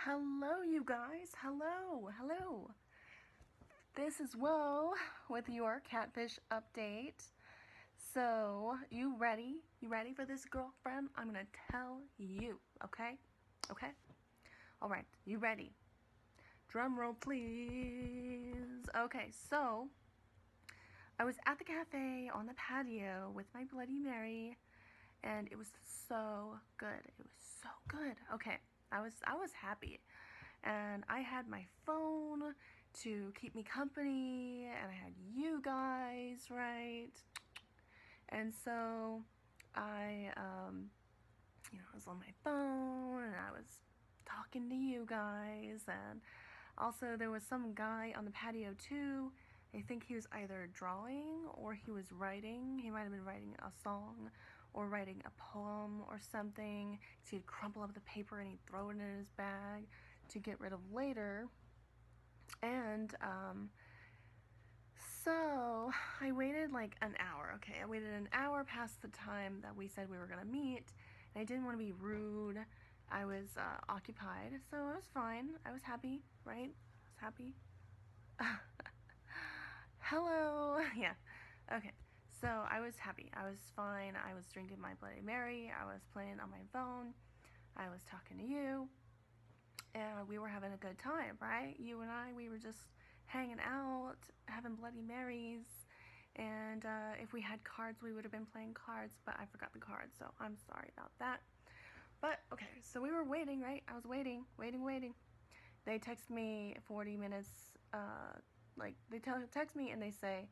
Hello, you guys. Hello. This is Woe with your catfish update. So, you ready? You ready for this, girlfriend? I'm gonna tell you, okay? Okay? Alright, you ready? Drum roll, please. Okay, so, I was at the cafe on the patio with my Bloody Mary, and it was so good. It was so good. Okay, I was happy. And I had my phone to keep me company, and I had you guys, right? And so I, I was on my phone, and I was talking to you guys, and also there was some guy on the patio too. I think he was either drawing or he was writing. He might have been writing a song or writing a poem or something. So he'd crumple up the paper and he'd throw it in his bag to get rid of later. And so I waited like an hour. Okay, I waited an hour past the time that we said we were gonna meet, and I didn't want to be rude. I was occupied, so I was fine. I was happy, right? I was happy. Hello. Yeah. Okay. So I was happy. I was fine. I was drinking my Bloody Mary. I was playing on my phone. I was talking to you. And we were having a good time, right? You and I, we were just hanging out, having Bloody Marys. And if we had cards, we would have been playing cards, but I forgot the cards, so I'm sorry about that. But, okay, so we were waiting, right? I was waiting. They text me 40 minutes, they text me and they say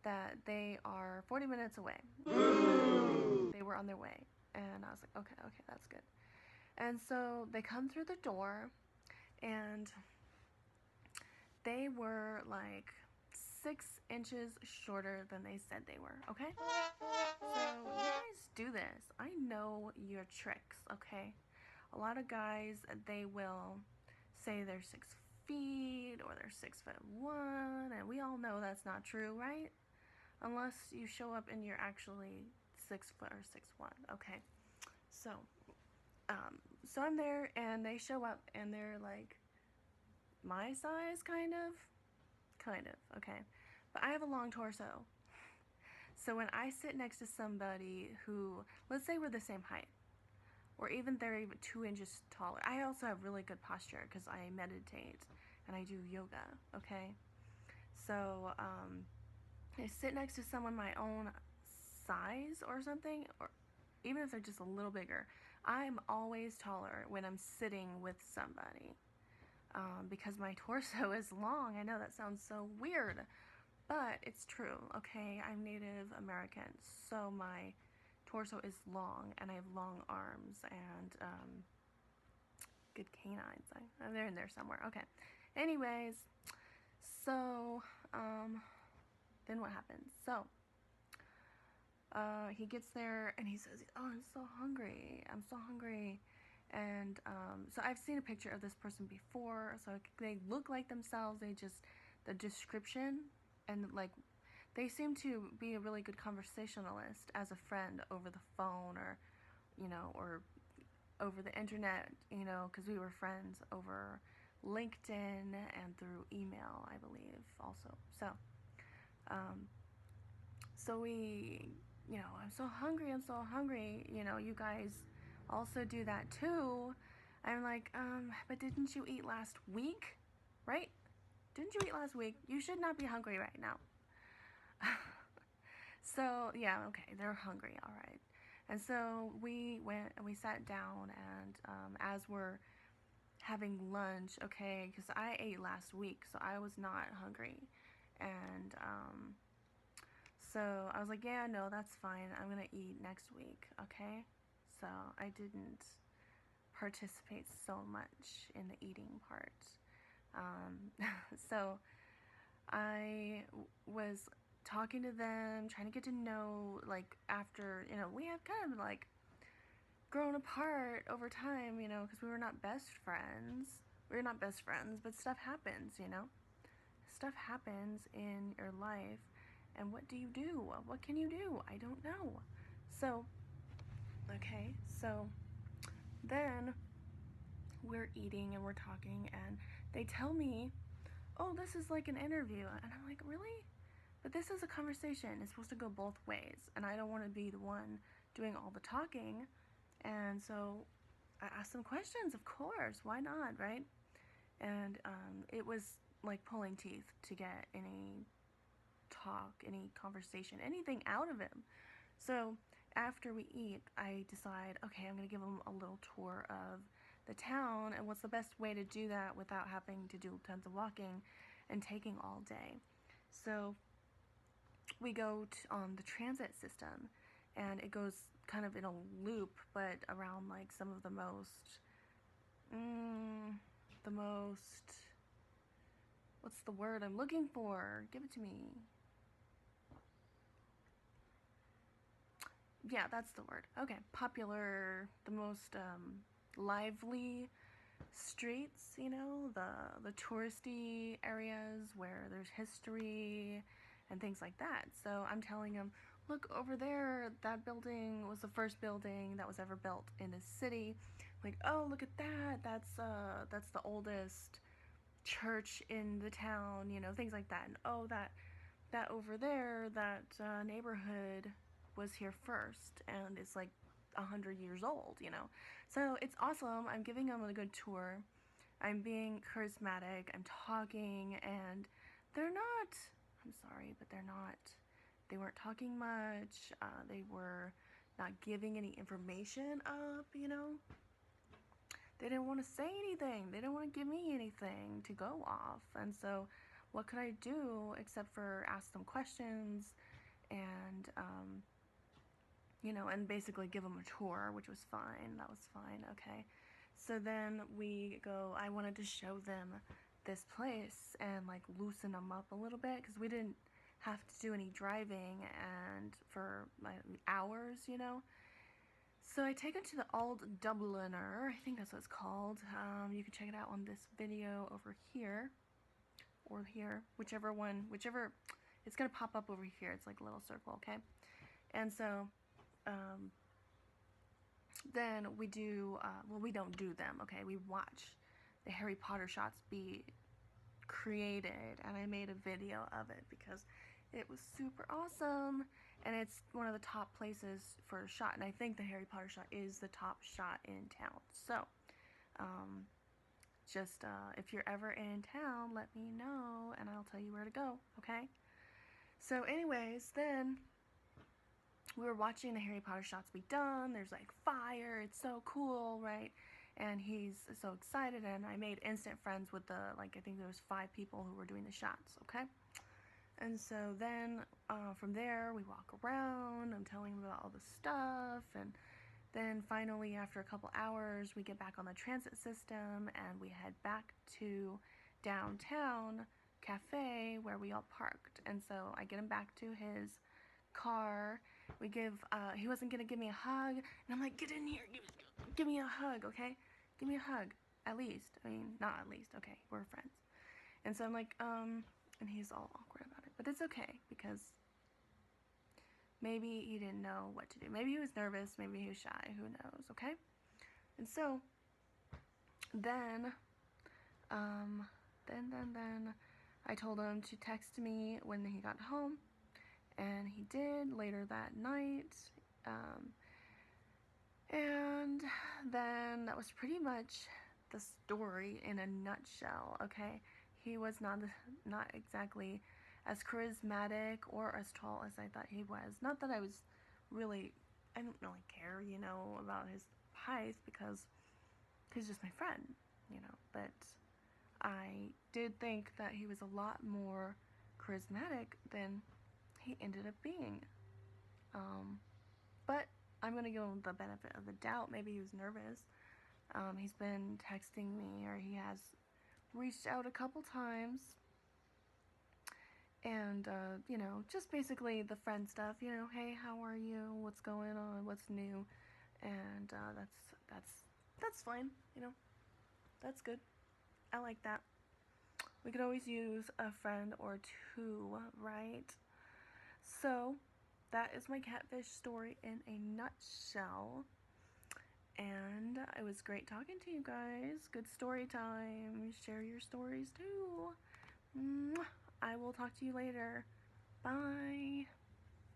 that they are 40 minutes away. They were on their way. And I was like, okay, that's good. And so they come through the door, and they were like 6 inches shorter than they said they were, okay? So you guys do this. I know your tricks, okay? A lot of guys, they will say they're 6 feet or they're 6'1", and we all know that's not true, right? Unless you show up and you're actually 6 foot or 6'1", okay? So, so I'm there, and they show up, and they're like my size, kind of, okay? But I have a long torso. So when I sit next to somebody who, let's say we're the same height, or even they're even 2 inches taller, I also have really good posture because I meditate and I do yoga, okay? So, I sit next to someone my own size or something, or even if they're just a little bigger, I'm always taller when I'm sitting with somebody. Because my torso is long. I know that sounds so weird, but it's true, okay? I'm Native American, so my torso is long, and I have long arms, and good canines. They're in there somewhere. Okay. Anyways, so then what happens? So he gets there, and he says, "Oh, I'm so hungry. And so I've seen a picture of this person before, so they look like themselves. The description, and like, they seem to be a really good conversationalist as a friend over the phone, or, or over the internet, because we were friends over LinkedIn and through email, I believe, also. So, so we, I'm so hungry, you guys also do that too. I'm like, but didn't you eat last week, right? Didn't you eat last week? You should not be hungry right now. So, yeah, okay, they're hungry, all right. And so we went and we sat down, and as we're having lunch, okay, because I ate last week, so I was not hungry. And so I was like, yeah, no, that's fine. I'm going to eat next week, okay? So I didn't participate so much in the eating part. So I was talking to them, trying to get to know, like, after, we have kind of, like, grown apart over time, because we were not best friends. We were not best friends, but stuff happens, Stuff happens in your life, and what do you do? What can you do? I don't know. So, okay, so then we're eating and we're talking, and they tell me, oh, this is like an interview. And I'm like, really? But this is a conversation. It's supposed to go both ways, and I don't want to be the one doing all the talking. And so I asked them questions, of course. Why not, right? And it was like pulling teeth to get any talk, any conversation, anything out of him. So after we eat, I decide, okay, I'm going to give him a little tour of the town and what's the best way to do that without having to do tons of walking and taking all day. So we go on the transit system, and it goes kind of in a loop, but around like some of the most, what's the word I'm looking for? Give it to me. Yeah, that's the word. Okay, popular, the most lively streets, you know, the touristy areas where there's history and things like that. So I'm telling him, look over there, that building was the first building that was ever built in this city. Like, oh, look at that. That's the oldest church in the town, you know, things like that. And oh, that over there, that neighborhood was here first, and it's like 100 years old, you know. So it's awesome. I'm giving them a good tour. I'm being charismatic. I'm talking, and they're not. I'm sorry, but they're not. They weren't talking much. They were not giving any information up, you know. They didn't want to say anything. They didn't want to give me anything to go off. And so what could I do except for ask them questions and, you know, and basically give them a tour, which was fine. That was fine. Okay. So then we go, I wanted to show them this place and like loosen them up a little bit, because we didn't have to do any driving and for like hours, you know. So I take them to the Old Dubliner, I think that's what it's called. You can check it out on this video over here, or here, whichever one, it's gonna pop up over here. It's like a little circle, okay? And so, then we do, well, we don't do them, okay? We watch the Harry Potter shots be created, and I made a video of it because it was super awesome, and it's one of the top places for a shot, and I think the Harry Potter shot is the top shot in town. So just if you're ever in town, let me know and I'll tell you where to go, okay? So anyways, then we were watching the Harry Potter shots be done. There's like fire, it's so cool, right? And he's so excited, and I made instant friends with the, like, I think there was 5 people who were doing the shots, okay? And so then from there we walk around, I'm telling him about all the stuff, and then finally after a couple hours we get back on the transit system and we head back to downtown cafe where we all parked. And so I get him back to his car. We give, he wasn't gonna give me a hug, and I'm like, get in here, give me a hug, okay? Give me a hug, at least. I mean, not at least, okay, we're friends. And so I'm like, and he's all awkward about it, but it's okay, because maybe he didn't know what to do. Maybe he was nervous, maybe he was shy, who knows, okay? And so, then I told him to text me when he got home, and he did later that night, and then that was pretty much the story in a nutshell, okay? He was not exactly as charismatic or as tall as I thought he was. Not that I don't really care, you know, about his height, because he's just my friend, you know, but I did think that he was a lot more charismatic than he ended up being. But I'm gonna give him the benefit of the doubt. Maybe he was nervous. He's been texting me, or he has reached out a couple times, and you know, just basically the friend stuff, you know, hey, how are you, what's going on, what's new, and that's fine, you know, that's good. I like that. We could always use a friend or two, right? So that is my catfish story in a nutshell. And it was great talking to you guys. Good story time. Share your stories too. Mwah. I will talk to you later. Bye.